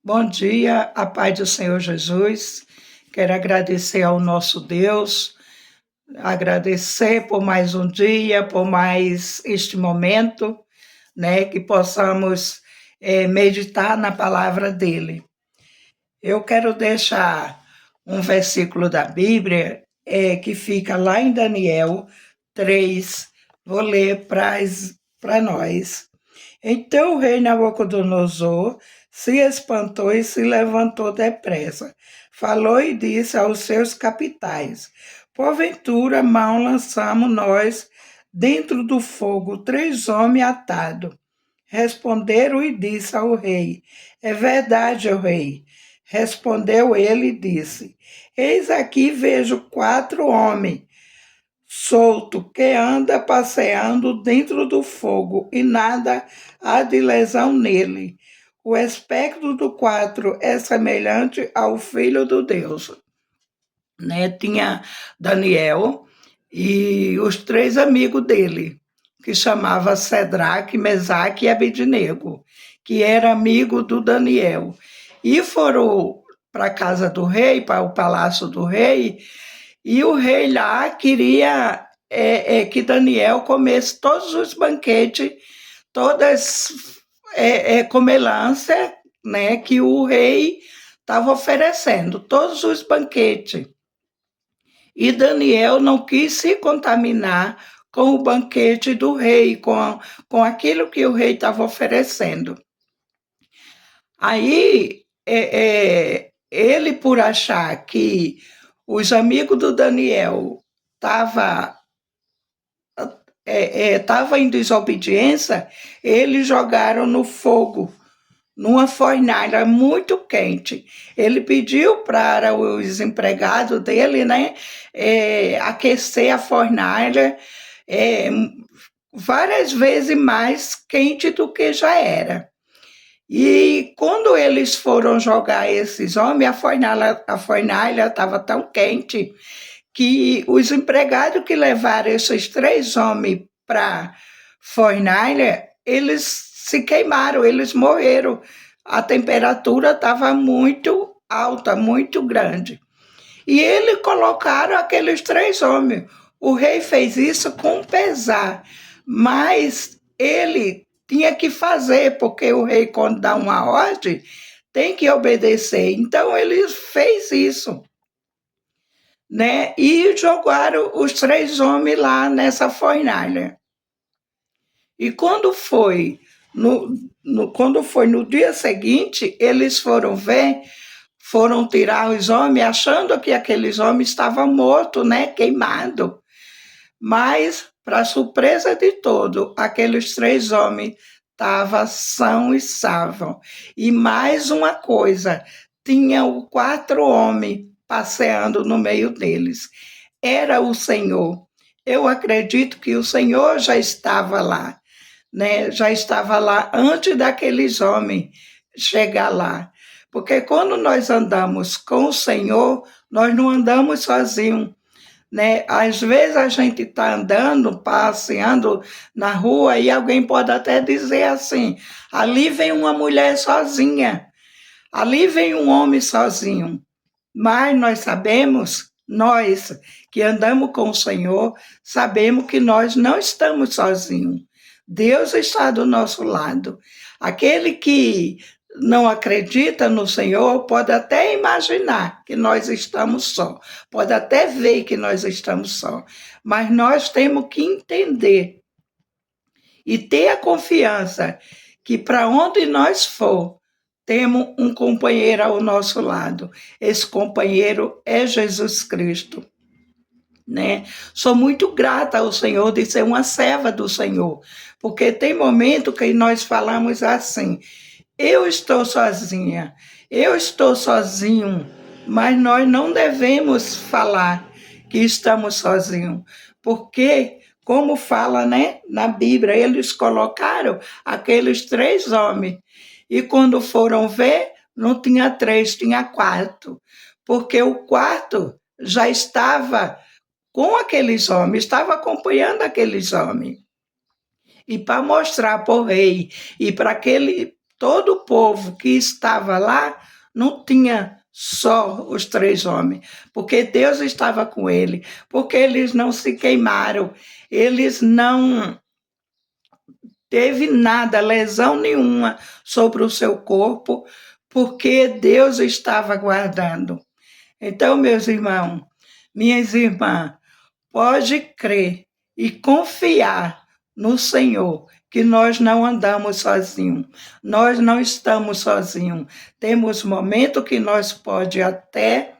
Bom dia, a paz do Senhor Jesus. Quero agradecer ao nosso Deus, agradecer por mais um dia, por mais este momento, né, que possamos meditar na palavra dele. Eu quero deixar um versículo da Bíblia que fica lá em Daniel 3. Vou ler para nós. Então o rei Nabucodonosor se espantou e se levantou depressa. Falou e disse aos seus capitães: Porventura mal lançamos nós dentro do fogo 3 homens atados. Responderam e disse ao rei: É verdade, ó rei. Respondeu ele e disse: Eis aqui vejo 4 homens solto que anda passeando dentro do fogo e nada há de lesão nele. O aspecto do 4 é semelhante ao Filho do Deus. Né? Tinha Daniel e os 3 amigos dele, que chamava Cedraque, Mesaque e Abednego, que era amigo do Daniel. E foram para a casa do rei, para o palácio do rei, e o rei lá queria que Daniel comesse todos os banquetes, todas comelâncias, né, que o rei estava oferecendo, todos os banquetes. E Daniel não quis se contaminar com o banquete do rei, com aquilo que o rei estava oferecendo. Aí, ele, por achar que os amigos do Daniel estavam em desobediência, eles jogaram no fogo, numa fornalha muito quente. Ele pediu para os empregados dele, né, aquecer a fornalha várias vezes mais quente do que já era. E quando eles foram jogar esses homens, a fornalha estava tão quente que os empregados que levaram esses 3 homens para a fornalha, eles se queimaram, eles morreram. A temperatura estava muito alta, muito grande. E eles colocaram aqueles 3 homens. O rei fez isso com pesar, mas ele tinha que fazer, porque o rei, quando dá uma ordem, tem que obedecer. Então ele fez isso, né? E jogaram os 3 homens lá nessa fornalha. E quando foi no dia seguinte, eles foram ver, foram tirar os homens, achando que aqueles homens estavam mortos, né? Queimados. Mas, para surpresa de todo, aqueles 3 homens estavam são e salvos. E mais uma coisa, tinham 4 homens passeando no meio deles. Era o Senhor. Eu acredito que o Senhor já estava lá, né? Já estava lá antes daqueles homens chegar lá. Porque quando nós andamos com o Senhor, nós não andamos sozinhos, né? Às vezes a gente está andando, passeando na rua e alguém pode até dizer assim: ali vem uma mulher sozinha, ali vem um homem sozinho. Mas nós sabemos, nós que andamos com o Senhor, sabemos que nós não estamos sozinhos. Deus está do nosso lado. Aquele que não acredita no Senhor pode até imaginar que nós estamos só, pode até ver que nós estamos só, mas nós temos que entender e ter a confiança que para onde nós for, temos um companheiro ao nosso lado. Esse companheiro é Jesus Cristo, né? Sou muito grata ao Senhor de ser uma serva do Senhor, porque tem momento que nós falamos assim: eu estou sozinha, eu estou sozinho, mas nós não devemos falar que estamos sozinhos, porque, como fala, né, na Bíblia, eles colocaram aqueles 3 homens, e quando foram ver, não tinha 3, tinha 4, porque o quarto já estava com aqueles homens, estava acompanhando aqueles homens. E para mostrar para o rei e para todo o povo que estava lá não tinha só os 3 homens, porque Deus estava com ele, porque eles não se queimaram, eles não teve nada, lesão nenhuma sobre o seu corpo, porque Deus estava guardando. Então, meus irmãos, minhas irmãs, pode crer e confiar no Senhor, que nós não andamos sozinhos, nós não estamos sozinhos. Temos momentos que nós pode até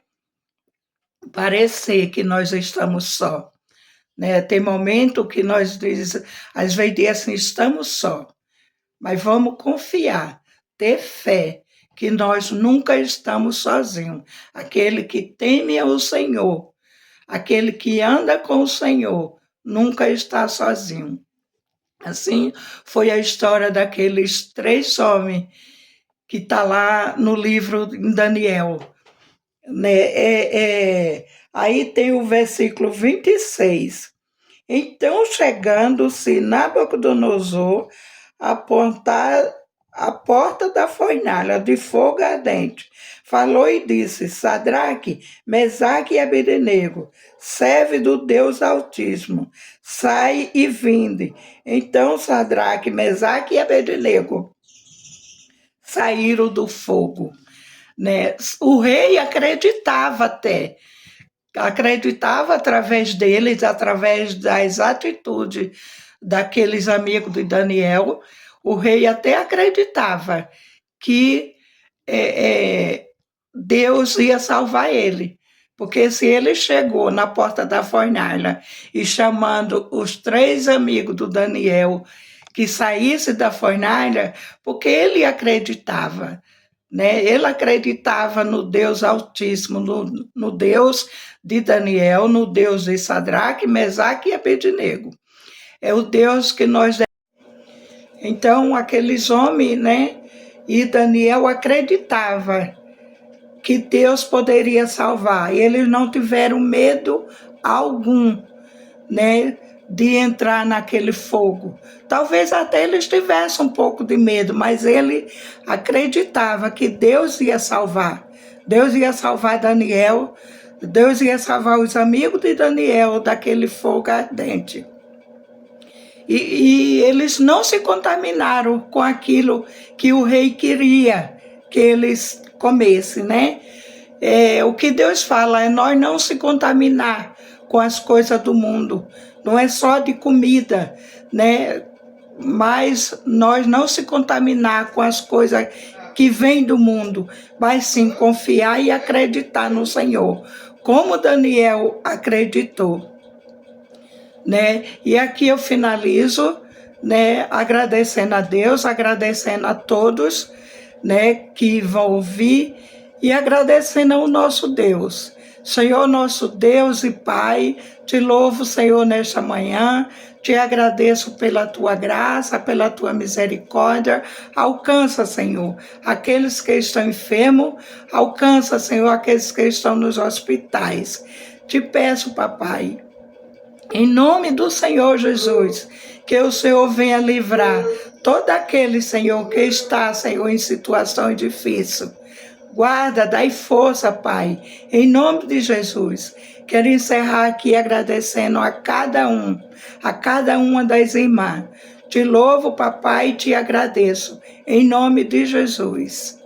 parecer que nós estamos só, né? Tem momento que nós às vezes diz assim, estamos só, mas vamos confiar, ter fé, que nós nunca estamos sozinhos. Aquele que teme ao Senhor, aquele que anda com o Senhor, nunca está sozinho. Assim foi a história daqueles 3 homens que está lá no livro de Daniel, né? Aí tem o versículo 26. Então, chegando-se Nabucodonosor a apontar a porta da fornalha de fogo ardente, falou e disse: Sadraque, Mesaque e Abednego, serve do Deus Altíssimo, sai e vinde. Então Sadraque, Mesaque e Abednego saíram do fogo, né? O rei acreditava através deles, através das atitudes daqueles amigos de Daniel, o rei até acreditava que Deus ia salvar ele. Porque se ele chegou na porta da fornalha e chamando os 3 amigos do Daniel que saísse da fornalha, porque ele acreditava, né? Ele acreditava no Deus Altíssimo, no Deus de Daniel, no Deus de Sadraque, Mesaque e Abednego. É o Deus que nós... Então, aqueles homens, né? E Daniel acreditava que Deus poderia salvar. E eles não tiveram medo algum, né, de entrar naquele fogo. Talvez até eles tivessem um pouco de medo, mas ele acreditava que Deus ia salvar. Deus ia salvar Daniel, Deus ia salvar os amigos de Daniel daquele fogo ardente. E eles não se contaminaram com aquilo que o rei queria que eles comessem, né? O que Deus fala é nós não se contaminar com as coisas do mundo. Não é só de comida, né? Mas nós não se contaminar com as coisas que vêm do mundo, mas sim confiar e acreditar no Senhor, como Daniel acreditou, né? E aqui eu finalizo, né, agradecendo a Deus, agradecendo a todos, né, que vão ouvir e agradecendo ao nosso Deus. Senhor, nosso Deus e Pai, te louvo, Senhor, nesta manhã, te agradeço pela tua graça, pela tua misericórdia. Alcança, Senhor, aqueles que estão enfermos, alcança, Senhor, aqueles que estão nos hospitais. Te peço, papai, em nome do Senhor Jesus, que o Senhor venha livrar todo aquele, Senhor, que está, Senhor, em situação difícil. Guarda, dai força, Pai, em nome de Jesus. Quero encerrar aqui agradecendo a cada uma das irmãs. Te louvo, papai, e te agradeço, em nome de Jesus.